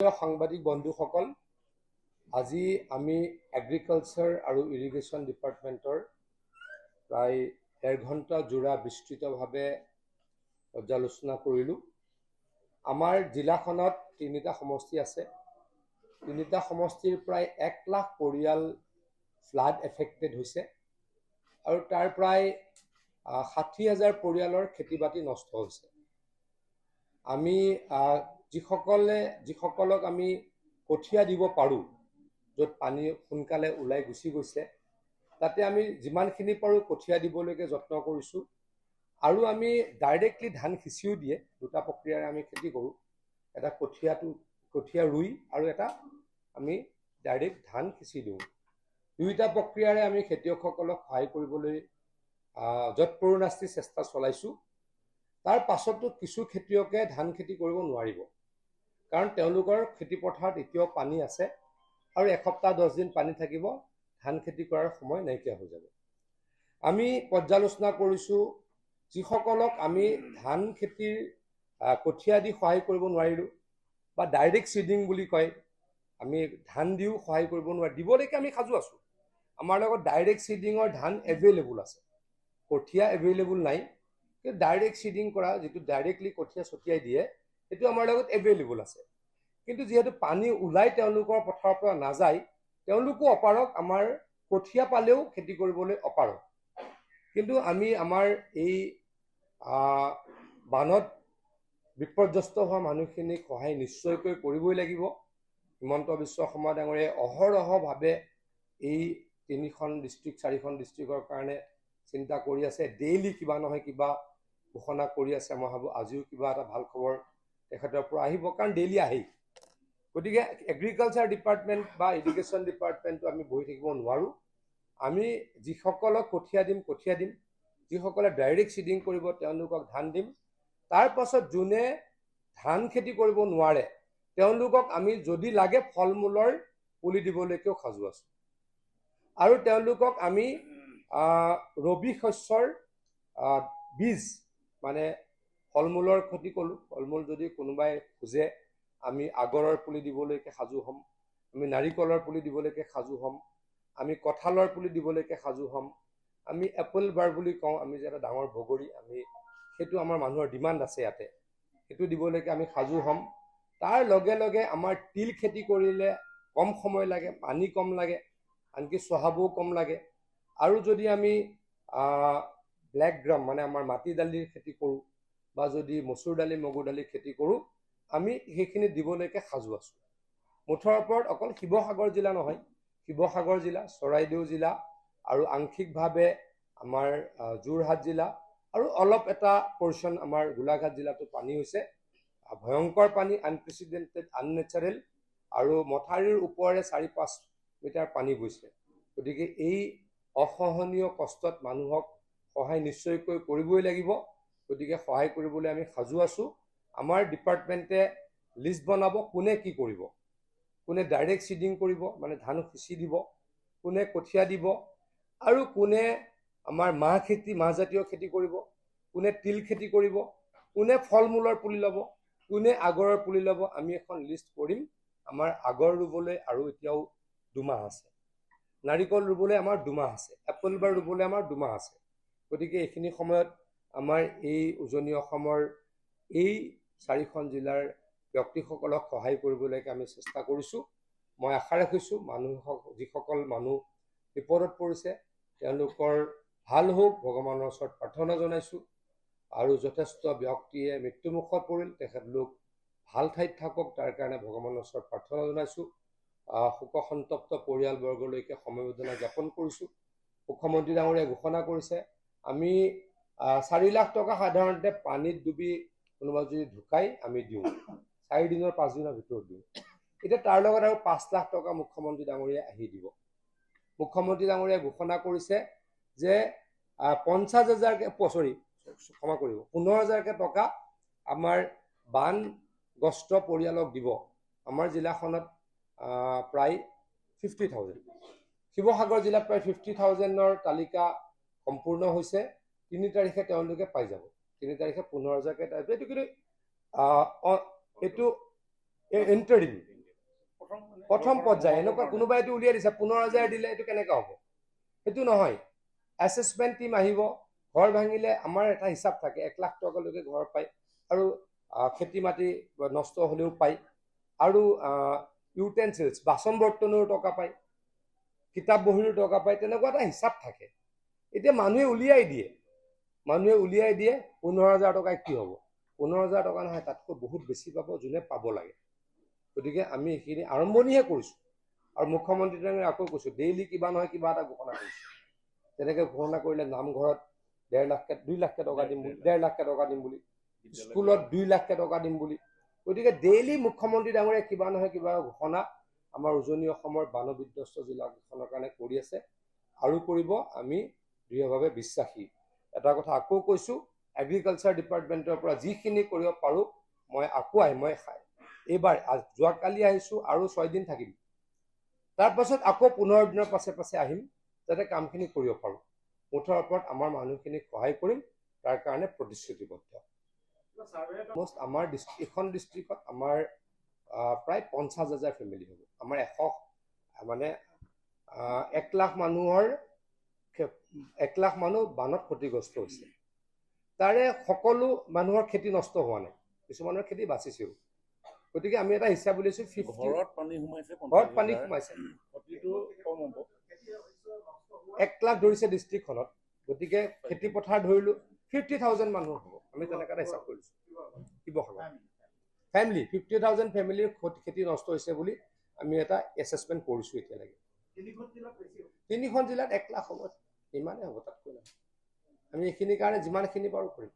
সাংবাদিক বন্ধুসকল, আজি আমি এগ্ৰিকালচাৰ আৰু ইৰিগেশ্যন ডিপাৰ্টমেণ্টৰ প্ৰায় 1.5 ঘণ্টা জোৰা বিস্তৃতভাৱে পৰ্যালোচনা কৰিলোঁ। আমাৰ জিলাখনত 3টা সমষ্টি আছে। 3টা সমষ্টিৰ প্ৰায় 1 লাখ পৰিয়াল ফ্লাড এফেক্টেড হৈছে আৰু তাৰ প্ৰায় 60,000 পৰিয়ালৰ খেতি বাতি নষ্ট হৈছে। আমি যিসকলক আমি কঠীয়া দিব পাৰোঁ, য'ত পানী সোনকালে ওলাই গুচি গৈছে, তাতে আমি যিমানখিনি পাৰোঁ কঠীয়া দিবলৈকে যত্ন কৰিছোঁ। আৰু আমি ডাইৰেক্টলি ধান সিঁচিও দিয়ে। 2টা প্ৰক্ৰিয়াৰে আমি খেতি কৰোঁ। এটা কঠীয়া ৰুই আৰু এটা আমি ডাইৰেক্ট ধান সিঁচি দিওঁ। 2টা প্ৰক্ৰিয়াৰে আমি খেতিয়কসকলক সহায় কৰিবলৈ যৎপৰোনাস্তি চেষ্টা চলাইছোঁ। তাৰ পাছতো কিছু খেতিয়কে ধান খেতি কৰিব নোৱাৰিব, কাৰণ তেওঁলোকৰ খেতি পথাৰত এতিয়াও পানী আছে আৰু এসপ্তাহ 10 দিন পানী থাকিব, ধান খেতি কৰাৰ সময় নাইকিয়া হৈ যাব। আমি পৰ্যালোচনা কৰিছোঁ যিসকলক আমি ধান খেতিৰ কঠীয়া দি সহায় কৰিব নোৱাৰিলোঁ বা ডাইৰেক্ট চিডিং বুলি কয়, আমি ধান দিও সহায় কৰিব নোৱাৰি দিবলৈকে আমি সাজু আছোঁ। আমাৰ লগত ডাইৰেক্ট চিডিঙৰ ধান এভেইলেবল আছে, কঠীয়া এভেইলেবল নাই। ডাইৰেক্ট চিডিং কৰা যিটো ডাইৰেক্টলি কঠীয়া ছটিয়াই দিয়ে, সেইটো আমাৰ লগত এভেইলেবল আছে। কিন্তু যিহেতু পানী ওলাই তেওঁলোকৰ পথাৰৰ পৰা নাযায়, তেওঁলোকো অপাৰক, আমাৰ কঠীয়া পালেও খেতি কৰিবলৈ অপাৰক। কিন্তু আমি আমাৰ এই বানত বিপৰ্যস্ত হোৱা মানুহখিনিক সহায় নিশ্চয়কৈ কৰিবই লাগিব। হিমন্ত বিশ্ব শৰ্মা ডাঙৰীয়াই অহৰহভাৱে এই 3খন ডিষ্ট্ৰিক্ট 4খন ডিষ্ট্ৰিক্টৰ কাৰণে চিন্তা কৰি আছে। ডেইলি কিবা নহয় কিবা ঘোষণা কৰি আছে। মই ভাবোঁ আজিও কিবা এটা ভাল খবৰ তেখেতৰ পৰা আহিব, কাৰণ ডেইলি আহেই। গতিকে এগ্ৰিকালচাৰ ডিপাৰ্টমেণ্ট বা ইৰিগেশ্যন ডিপাৰ্টমেণ্টটো আমি বহি থাকিব নোৱাৰোঁ। আমি যিসকলক কঠীয়া দিম, যিসকলে ডাইৰেক্ট চিডিং কৰিব তেওঁলোকক ধান দিম। তাৰ পাছত যোনে ধান খেতি কৰিব নোৱাৰে তেওঁলোকক আমি যদি লাগে ফল মূলৰ পুলি দিবলৈকেও সাজু আছোঁ। আৰু তেওঁলোকক আমি ৰবি শস্যৰ বীজ, মানে ফল মূলৰ খেতি কৰোঁ, ফল মূল যদি কোনোবাই খোজে আমি আগৰৰ পুলি দিবলৈকে সাজু হ'ম। আমি নাৰিকলৰ পুলি দিবলৈকে সাজু হ'ম। আমি কঁঠালৰ পুলি দিবলৈকে সাজু হ'ম। আমি এপল বাৰ বুলি কওঁ, আমি যে এটা ডাঙৰ বগৰী, আমি সেইটো আমাৰ মানুহৰ ডিমাণ্ড আছে ইয়াতে, সেইটো দিবলৈকে আমি সাজু হ'ম। তাৰ লগে লগে আমাৰ তিল খেতি কৰিলে কম সময় লাগে, পানী কম লাগে, আনকি চহাবও কম লাগে। আৰু যদি আমি ব্লেক গ্ৰাম মানে আমাৰ মাটি দালিৰ খেতি কৰোঁ বা যদি মচুৰ দালি মগুৰ দালিৰ খেতি কৰোঁ, আমি সেইখিনি দিবলৈকে সাজু আছোঁ। মুঠৰ ওপৰত অকল শিৱসাগৰ জিলা নহয়, শিৱসাগৰ জিলা, চৰাইদেউ জিলা আৰু আংশিকভাৱে আমাৰ যোৰহাট জিলা আৰু অলপ এটা পৰ্চন আমাৰ গোলাঘাট জিলাতো পানী হৈছে। ভয়ংকৰ পানী, আনপ্ৰেচিডেণ্টেড, আননেচাৰেল, আৰু মথাউৰিৰ ওপৰেৰে 4-5 মিটাৰ পানী গৈছে। গতিকে এই অসহনীয় কষ্টত মানুহক সহায় নিশ্চয়কৈ কৰিবই লাগিব। গতিকে সহায় কৰিবলৈ আমি সাজু আছোঁ। আমাৰ ডিপাৰ্টমেণ্টে লিষ্ট বনাব কোনে কি কৰিব, কোনে ডাইৰেক্ট চিডিং কৰিব মানে ধান সিঁচি দিব, কোনে কঠীয়া দিব, আৰু কোনে আমাৰ মাহজাতীয় খেতি কৰিব, কোনে তিল খেতি কৰিব, কোনে ফল মূলৰ পুলি ল'ব, কোনে আগৰৰ পুলি ল'ব। আমি এখন লিষ্ট কৰিম। আমাৰ আগৰ ৰুবলৈ আৰু এতিয়াও 2 মাহ আছে, নাৰিকল ৰুবলৈ আমাৰ 2 মাহ আছে, এপল বাৰ ৰুবলৈ আমাৰ 2 মাহ আছে। গতিকে এইখিনি সময়ত আমাৰ এই উজনি অসমৰ এই 4খন জিলাৰ ব্যক্তিসকলক সহায় কৰিবলৈকে আমি চেষ্টা কৰিছোঁ। মই আশা ৰাখিছোঁ যিসকল মানুহ বিপদত পৰিছে তেওঁলোকৰ ভাল হওক, ভগৱানৰ ওচৰত প্ৰাৰ্থনা জনাইছোঁ। আৰু যথেষ্ট ব্যক্তিয়ে মৃত্যুমুখত পৰিল, তেখেতলোক ভাল ঠাইত থাকক, তাৰ কাৰণে ভগৱানৰ ওচৰত প্ৰাৰ্থনা জনাইছোঁ। শোকসন্তপ্ত পৰিয়ালবৰ্গলৈকে সমবেদনা জ্ঞাপন কৰিছোঁ। মুখ্যমন্ত্ৰী ডাঙৰীয়াই ঘোষণা কৰিছে আমি 4 লাখ টকা সাধাৰণতে পানীত ডুবি কোনোবা যদি ঢুকাই আমি দিওঁ, 4 দিনৰ 5 দিনৰ ভিতৰত দিওঁ। এতিয়া তাৰ লগত আৰু 5 লাখ টকা মুখ্যমন্ত্ৰী ডাঙৰীয়াই আহি দিব। মুখ্যমন্ত্ৰী ডাঙৰীয়াই ঘোষণা কৰিছে যে 15,000কে টকা আমাৰ বানগ্ৰস্ত পৰিয়ালক দিব। আমাৰ জিলাখনত প্ৰায় 50,000, শিৱসাগৰ জিলাত প্ৰায় 50,000ৰ তালিকা সম্পূৰ্ণ হৈছে। 3 তাৰিখে তেওঁলোকে পাই যাব। 3 তাৰিখে 15,000কে। এইটো ইণ্টাৰিম প্ৰথম পৰ্যায় এনেকুৱা কোনোবাই এইটো উলিয়াই দিছে 15,000 দিলে এইটো কেনেকুৱা হ'ব সেইটো নহয় এছেছমেণ্ট টিম আহিব ঘৰ ভাঙিলে আমাৰ এটা হিচাপ থাকে 1 লাখ টকালৈকে ঘৰ পায় আৰু খেতি মাটি নষ্ট হ'লেও পায় আৰু ইউটেনচিলছ বাচন বৰ্তনৰো টকা পায় কিতাপ বহিৰো টকা পায় তেনেকুৱা এটা হিচাপ থাকে এতিয়া মানুহে উলিয়াই দিয়ে 15,000 টকাই কি হ'ব 15,000 টকা নহয় তাতকৈ বহুত বেছি পাব যোনে পাব লাগে গতিকে আমি এইখিনি আৰম্ভণিহে কৰিছোঁ আৰু মুখ্যমন্ত্ৰী ডাঙৰীয়াই আকৌ কৈছোঁ ডেইলি কিবা নহয় কিবা এটা ঘোষণা কৰিছে তেনেকৈ ঘোষণা কৰিলে নামঘৰত 2 লাখকে টকা দিম বুলি 1.5 লাখকে টকা দিম বুলি স্কুলত 2 লাখকে টকা দিম বুলি গতিকে ডেইলি মুখ্যমন্ত্ৰী ডাঙৰীয়াই কিবা নহয় কিবা ঘোষণা আমাৰ উজনি অসমৰ বান বিধ্বস্ত জিলাকেইখনৰ কাৰণে কৰি আছে আৰু কৰিব আমি দৃঢ়ভাৱে বিশ্বাসী এটা কথা আকৌ কৈছোঁ এগ্ৰিকালচাৰ ডিপাৰ্টমেণ্টৰ পৰা যিখিনি কৰিব পাৰোঁ মই আকৌ আহিম মই এইবাৰ যোৱাকালি আহিছোঁ আৰু 6 দিন থাকিম তাৰপাছত আকৌ 15 দিনৰ পাছে পাছে আহিম যাতে কামখিনি কৰিব পাৰোঁ মুঠৰ ওপৰত আমাৰ মানুহখিনিক সহায় কৰিম তাৰ কাৰণে প্ৰতিশ্ৰুতিবদ্ধ আমাৰ এখন ডিষ্ট্ৰিক্টত আমাৰ প্ৰায় 50,000 ফেমিলি হ'ব আমাৰ 100 মানে 1 লাখ মানুহৰ 1 লাখ মানুহ বানত ক্ষতিগ্ৰস্ত হৈছে তাৰে সকলো মানুহৰ খেতি নষ্ট হোৱা নাই কিছুমানৰ খেতি বাচিছেও গতিকে আমি এটা হিচাপ উলিয়াইছোঁ 50 ঘৰত পানী সোমাইছে 1 লাখ ধৰিছে ডিষ্ট্ৰিক্টখনত গতিকে খেতি পথাৰ ধৰিলোঁ 50,000 মানুহ হ'ব আমি তেনেকৈ এটা হিচাপ কৰিছোঁ শিৱসাগৰ ফেমিলি 50,000 ফেমিলিৰ খেতি নষ্ট হৈছে বুলি আমি এটা এছেছমেণ্ট কৰিছোঁ এতিয়ালৈকে 3খন জিলাত 1 লাখ হ'ব ইমানেই হ'ব তাতকৈ নাই আমি এইখিনিৰ কাৰণে যিমানখিনি পাৰোঁ কৰিম